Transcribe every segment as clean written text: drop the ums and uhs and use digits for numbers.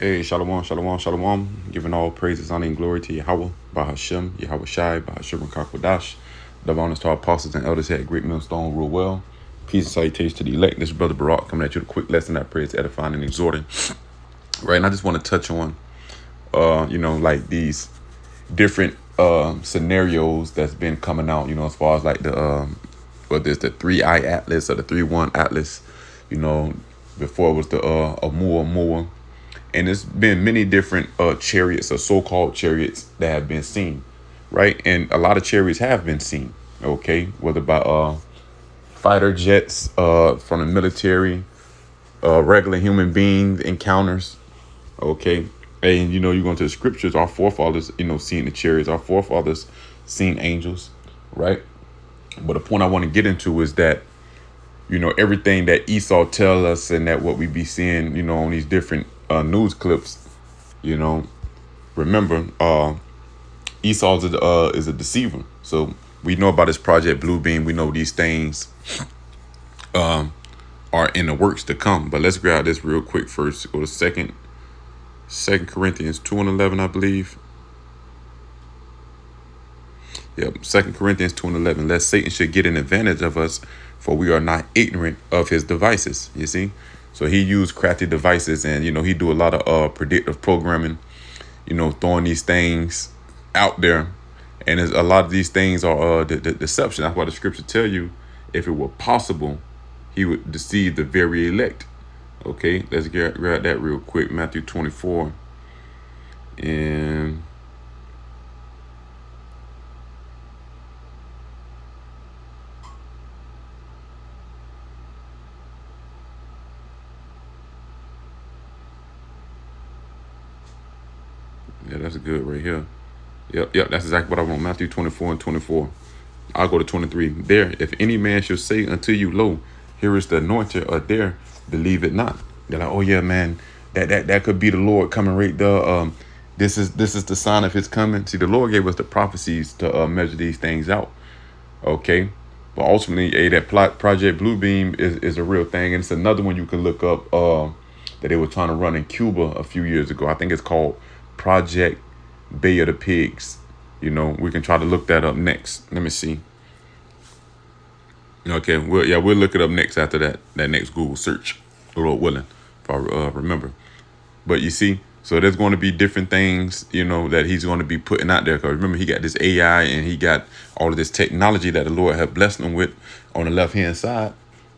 Hey, shalom, shalom, shalom. Giving all praises, honor, and glory to Yahweh, Bahashem, Yahweh Shai, Bahashem, Kakwadash. The honors to our apostles and elders here at Great Millstone rule well. Peace and salutations to the elect. This is Brother Barak coming at you with a quick lesson that prays, edifying, and exhorting. Right, and I just want to touch on, like these different scenarios that's been coming out, as far as like the, whether it's the 3-eye atlas or the 3-1 atlas, before it was the Oumuamua. And there's been many different chariots or so-called chariots that have been seen, right? And a lot of chariots have been seen, okay? Whether by fighter jets from the military, regular human beings encounters, okay? And, you go into the scriptures, our forefathers, seen the chariots. Our forefathers seen angels, right? But the point I want to get into is that, everything that Esau tell us and that what we be seeing, on these different news clips, remember, Esau is a deceiver. So we know about this Project Bluebeam. We know these things are in the works to come. But let's grab this real quick first. Go to Second Corinthians 2:11, I believe. Yep, 2 Corinthians 2:11. Lest Satan should get an advantage of us, for we are not ignorant of his devices. You see? So he used crafty devices, and, he do a lot of predictive programming, throwing these things out there. And a lot of these things are the deception. That's why the scripture tell you, if it were possible, he would deceive the very elect. Okay, let's grab that real quick. Matthew 24. And yeah, that's good right here. Yep, that's exactly what I want. Matthew 24 and 24. I'll go to 23. There, if any man shall say unto you, lo, here is the anointed, or there, believe it not. They're like, oh yeah, man, that could be the Lord coming right there. This is the sign of his coming. See, the Lord gave us the prophecies to measure these things out. Okay. But ultimately, that Project Bluebeam is a real thing. And it's another one you can look up that they were trying to run in Cuba a few years ago. I think it's called Project Bay of the Pigs. We can try to look that up next. Let me see. Okay, we'll look it up next after that next Google search, Lord willing, if I remember. But you see, so there's going to be different things, that he's going to be putting out there. Because remember, he got this AI and he got all of this technology that the Lord had blessed him with on the left-hand side.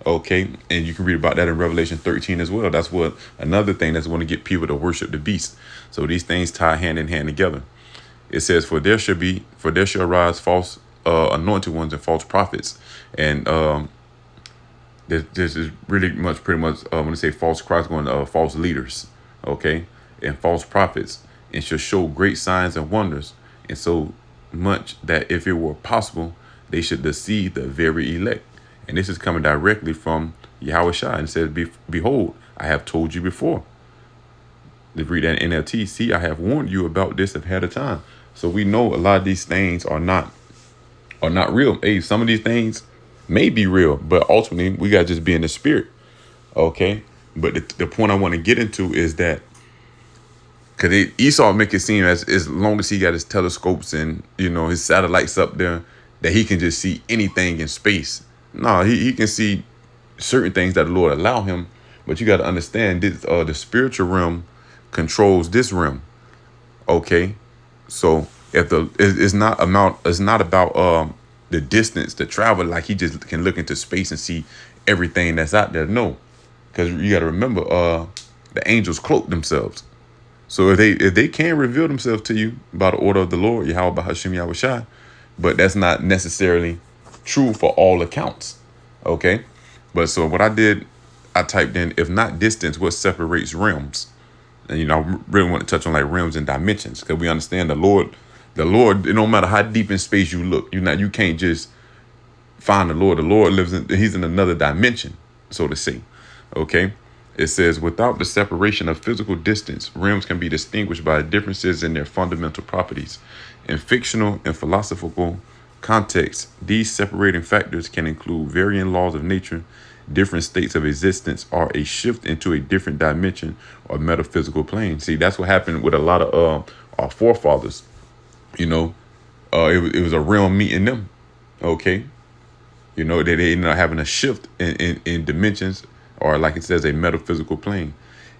Okay, and you can read about that in Revelation 13 as well. That's what another thing that's going to get people to worship the beast. So these things tie hand in hand together. It says, for there shall arise false anointed ones and false prophets. And this is really pretty much when they say false Christ, going false leaders, okay, and false prophets, and shall show great signs and wonders, and so much that if it were possible, they should deceive the very elect. And this is coming directly from Yahweh Shai, and it says, behold, I have told you before. They read that in NLT. See, I have warned you about this ahead of time. So we know a lot of these things are not real. Hey, some of these things may be real, but ultimately we got to just be in the spirit. Okay. But the point I want to get into is that because Esau make it seem as long as he got his telescopes and, his satellites up there, that he can just see anything in space. No, he can see certain things that the Lord allow him. But you got to understand this, the spiritual realm controls this realm. Okay. So if it's not about the distance to travel, like he just can look into space and see everything that's out there. No, because you got to remember, the angels cloak themselves. So if they can reveal themselves to you by the order of the Lord, Yahweh Bahashem Yahweh Shai, but that's not necessarily true for all accounts. Okay, but so what I did, I typed in, if not distance, what separates realms? And I really want to touch on like realms and dimensions, because we understand the Lord, no matter how deep in space you look, you can't just find the Lord. The Lord he's in another dimension, so to say. Okay. It says, without the separation of physical distance, realms can be distinguished by differences in their fundamental properties. In fictional and philosophical contexts, these separating factors can include varying laws of nature Different states of existence are a shift into a different dimension or metaphysical plane. See, that's what happened with a lot of our forefathers. You know, it was a realm meeting them. Okay, they ended up having a shift in dimensions, or like it says, a metaphysical plane.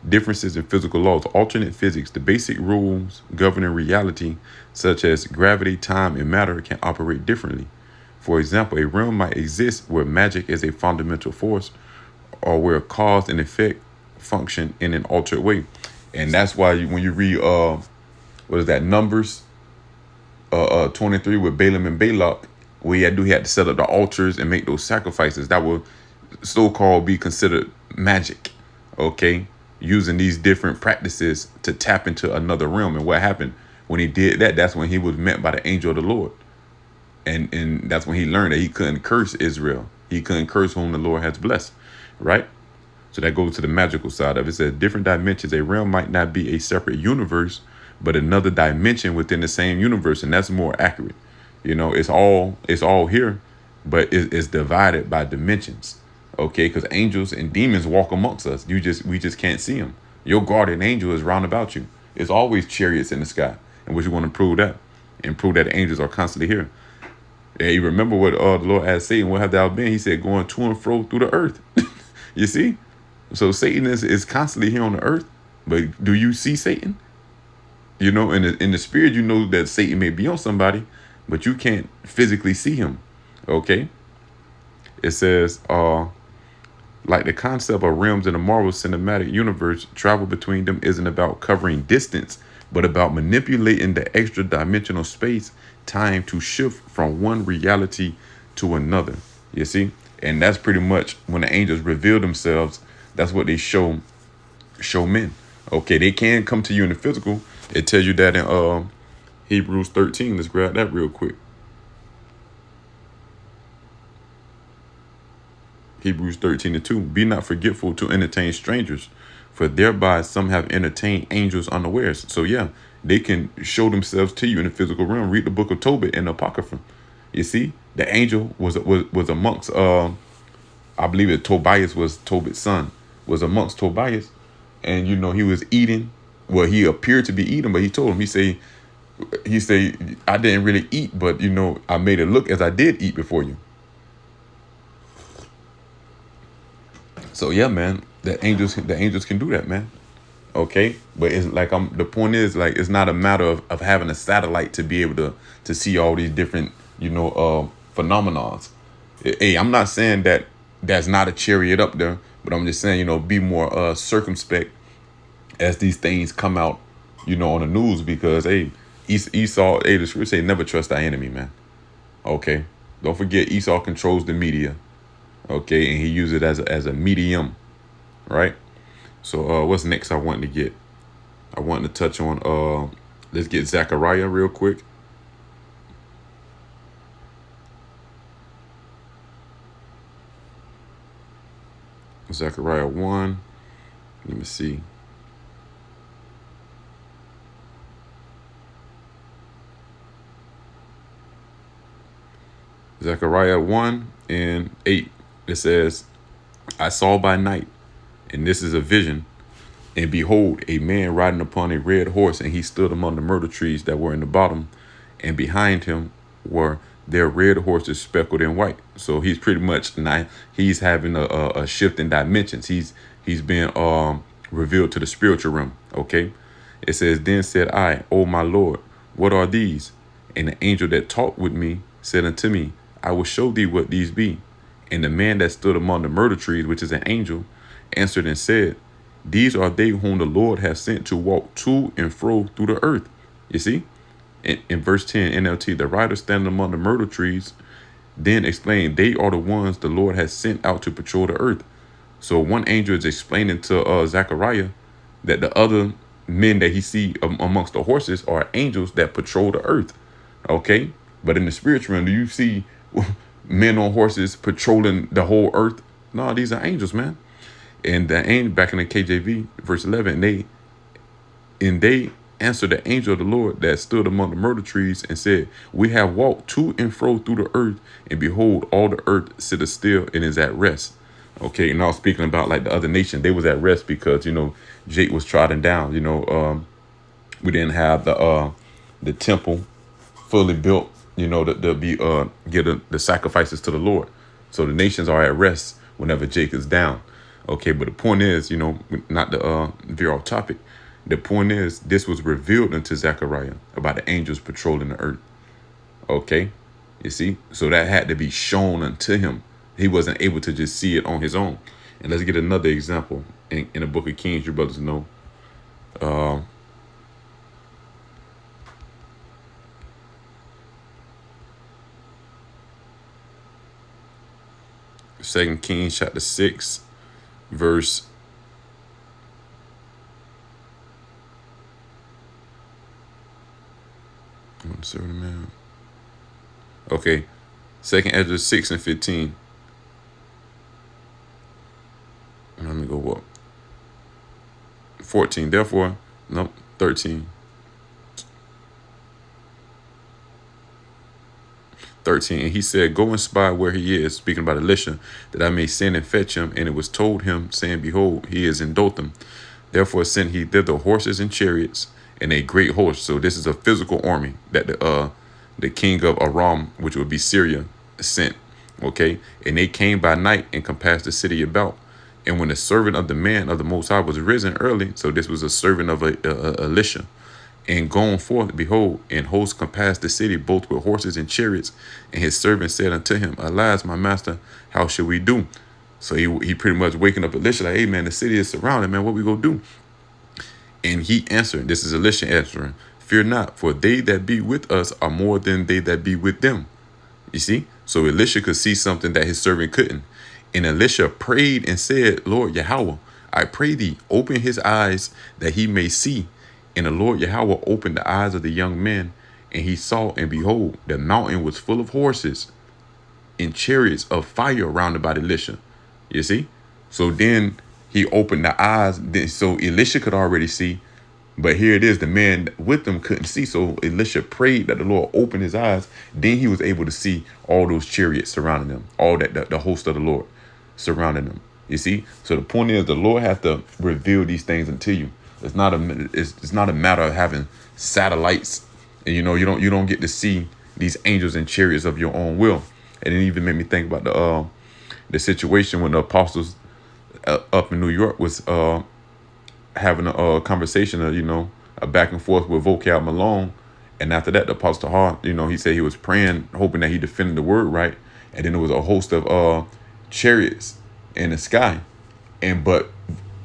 Differences in physical laws, alternate physics, the basic rules governing reality, such as gravity, time, and matter, can operate differently. For example, a realm might exist where magic is a fundamental force, or where cause and effect function in an altered way. And that's why when you read what is that, Numbers 23 with Balaam and Balak, what he had to set up the altars and make those sacrifices that would so-called be considered magic. Okay, using these different practices to tap into another realm. And what happened when he did that? That's when he was met by the angel of the Lord. And that's when he learned that he couldn't curse Israel. He couldn't curse whom the Lord has blessed, right? So that goes to the magical side of it. It says different dimensions. A realm might not be a separate universe, but another dimension within the same universe, and that's more accurate. It's all here, but it's divided by dimensions. Okay, because angels and demons walk amongst us. We just can't see them. Your guardian angel is round about you. It's always chariots in the sky, and what you want to prove that, and prove that angels are constantly here. Yeah, you remember what the Lord asked Satan, "What have thou been?" He said, "Going to and fro through the earth." You see, so Satan is constantly here on the earth, but do you see Satan? In the spirit, that Satan may be on somebody, but you can't physically see him. Okay, it says, like the concept of realms in a Marvel Cinematic Universe, travel between them isn't about covering distance, but about manipulating the extra dimensional space time to shift from one reality to another. You see? And that's pretty much when the angels reveal themselves, that's what they show men. Okay, they can come to you in the physical. It tells you that in Hebrews 13. Let's grab that real quick. Hebrews 13:2. Be not forgetful to entertain strangers, for thereby some have entertained angels unawares. So yeah, they can show themselves to you in the physical realm. Read the book of Tobit and Apocrypha. You see, the angel was amongst I believe that Tobias was Tobit's son, was amongst Tobias, and he was eating. Well, he appeared to be eating, but he told him, he say, I didn't really eat, but I made it look as I did eat before you. So yeah, man, the angels can do that, man. Okay, but it's like the point is, like, it's not a matter of having a satellite to be able to see all these different phenomenons. Hey, I'm not saying that that's not a chariot up there, but I'm just saying be more circumspect as these things come out on the news, because hey, Esau, hey, the scripture say never trust thy enemy, man. Okay, don't forget Esau controls the media. Okay, and he uses it as a medium, right? So what's next I want to get? I want to touch on let's get Zechariah real quick. Zechariah 1. Let me see. Zechariah 1:8. It says, I saw by night, and this is a vision, and behold, a man riding upon a red horse, and he stood among the myrtle trees that were in the bottom, and behind him were their red horses speckled in white. So he's pretty much now, he's having a shift in dimensions. He's been revealed to the spiritual realm. Okay, it says, then said I, O my Lord, what are these? And the angel that talked with me said unto me, I will show thee what these be. And the man that stood among the myrtle trees, which is an angel, answered and said, these are they whom the Lord has sent to walk to and fro through the earth. You see, in verse 10 NLT, the writer standing among the myrtle trees then explained, they are the ones the Lord has sent out to patrol the earth. So one angel is explaining to Zechariah that the other men that he see amongst the horses are angels that patrol the earth. Okay, but in the spiritual realm, do you see men on horses patrolling the whole earth? No, these are angels, man. And the angel, back in the KJV, verse 11, they answered the angel of the Lord that stood among the myrtle trees and said, we have walked to and fro through the earth, and behold, all the earth sitteth still and is at rest. Okay, and I was speaking about like the other nation, they was at rest because Jake was trodden down. We didn't have the temple fully built, to be give the sacrifices to the Lord. So the nations are at rest whenever Jake is down. Okay, but the point is, not to veer off topic. The point is, this was revealed unto Zechariah about the angels patrolling the earth. Okay, you see, so that had to be shown unto him. He wasn't able to just see it on his own. And let's get another example in the book of Kings. Your brothers know. Second Kings chapter 6, verse okay, Second Ezra 6 and 15. Let me go up. 14. Therefore, no, 13. 13. And he said, go and spy where he is, speaking about Elisha, that I may send and fetch him. And it was told him, saying, behold, he is in Dothan. Therefore sent he thither horses and chariots and a great host. So this is a physical army that the king of Aram, which would be Syria, sent. Okay. And they came by night and compassed the city about. And when the servant of the man of the Most High was risen early, so this was a servant of Elisha, and gone forth, behold, and hosts compassed the city, both with horses and chariots. And his servant said unto him, alas, my master, how shall we do? So he pretty much waking up Elisha, like, hey, man, the city is surrounded, man, what we gonna do? And he answered, this is Elisha answering, fear not, for they that be with us are more than they that be with them. You see? So Elisha could see something that his servant couldn't. And Elisha prayed and said, Lord Yahweh, I pray thee, open his eyes that he may see. And the Lord Yahweh opened the eyes of the young man, and he saw, and behold, the mountain was full of horses and chariots of fire round about Elisha. You see? So then he opened the eyes. So Elisha could already see, but here it is, the man with them couldn't see. So Elisha prayed that the Lord open his eyes. Then he was able to see all those chariots surrounding them, all that the host of the Lord surrounding them. You see? So the point is, the Lord has to reveal these things unto you. It's not a matter of having satellites, and you don't get to see these angels and chariots of your own will. And it even made me think about the situation when the apostles up in New York was having a conversation, a back and forth with Vocab Malone. And after that, the Apostle Hart, he said he was praying, hoping that he defended the word right. And then there was a host of chariots in the sky, but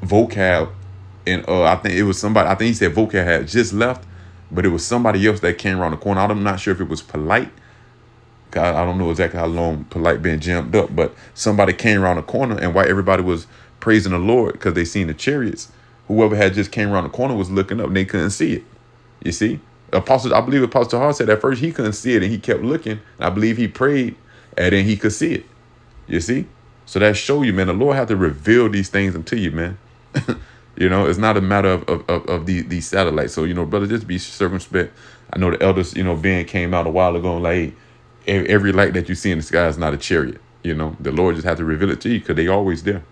Vocab. And I think it was somebody, I think he said Vocab had just left, but it was somebody else that came around the corner. I'm not sure if it was Polite. I don't know exactly how long Polite been jammed up, but somebody came around the corner, and while everybody was praising the Lord because they seen the chariots, whoever had just came around the corner was looking up and they couldn't see it. You see? I believe Apostle Hart said at first he couldn't see it and he kept looking. And I believe he prayed and then he could see it. You see? So that show you, man, the Lord had to reveal these things unto you, man. It's not a matter of these satellites. So, brother, just be circumspect. I know the elders, Ben came out a while ago and like, hey, every light that you see in the sky is not a chariot. The Lord just had to reveal it to you because they always there.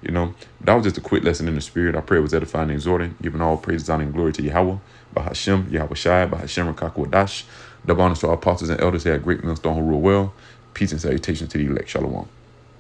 That was just a quick lesson in the spirit. I pray it was edifying and exhorting, giving all praise, honor, and glory to Yahweh, Bahashem, Yahweh Shai, Bahashem, Rakakwadash. Double honors to our apostles and elders who had great millstone who rule well. Peace and salutations to the elect. Shalom.